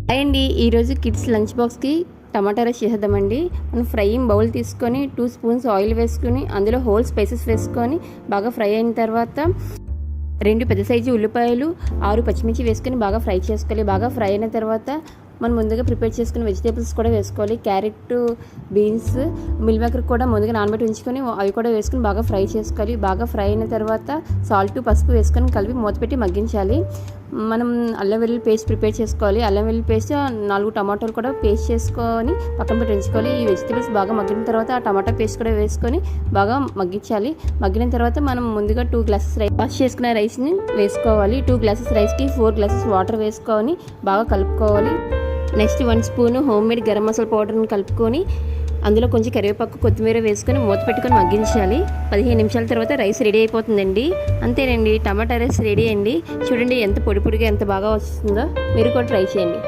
Hi అండి, ఈరోజు kids lunch బాక్స్కి టమాటా రైస్ చేసేద్దామండి. మనం ఫ్రైయింగ్ బౌల్ తీసుకొని 2 స్పూన్స్ ఆయిల్ వేసుకొని అందులో హోల్ స్పైసెస్ వేసుకొని బాగా ఫ్రై అయిన తర్వాత 2 పెద్ద సైజు ఉల్లిపాయలు 6 పచ్చిమిర్చి వేసుకొని బాగా ఫ్రై చేసుకోవాలి. బాగా ఫ్రై అయిన తర్వాత మనం ముందుగా ప్రిపేర్ చేసుకున్న వెజిటేబుల్స్ కూడా వేసుకోవాలి. క్యారెట్, బీన్స్, మిల్ మేకర్ కూడా ముందుగా నానబెట్టి ఉంచుకొని అవి కూడా వేసుకొని బాగా ఫ్రై చేసుకోవాలి. బాగా ఫ్రై అయిన తర్వాత సాల్ట్, పసుపు వేసుకొని కలిపి మూత పెట్టి మగ్గించాలి. మనం అల్లం వెల్లుల్లి పేస్ట్ ప్రిపేర్ చేసుకోవాలి. అల్లం వెల్లుల్లి పేస్ట్ 4 టమాటాలు కూడా పేస్ట్ చేసుకొని పక్కన పెట్టి ఉంచుకోవాలి. ఈ వెజిటేబుల్స్ బాగా మగ్గిన తర్వాత ఆ టమాటా పేస్ట్ కూడా వేసుకొని బాగా మగ్గించాలి. మగ్గిన తర్వాత మనం ముందుగా 2 గ్లాసెస్ వాష్ చేసుకున్న రైస్ని వేసుకోవాలి. 2 గ్లాసెస్ రైస్కి 4 గ్లాసెస్ వాటర్ వేసుకొని బాగా కలుపుకోవాలి. Next 1 spoon home made garam masala పౌడర్ని కలుపుకొని అందులో కొంచెం కరివేపాకు, కొత్తిమీర వేసుకొని మూత పెట్టుకొని మగ్గించాలి. 15 నిమిషాల తర్వాత రైస్ రెడీ అయిపోతుందండి. అంతేనండి, టమాటా రైస్ రెడీ అండి. చూడండి ఎంత పొడి పొడిగా ఎంత బాగా వస్తుందో. మీరు కూడా ట్రై చేయండి.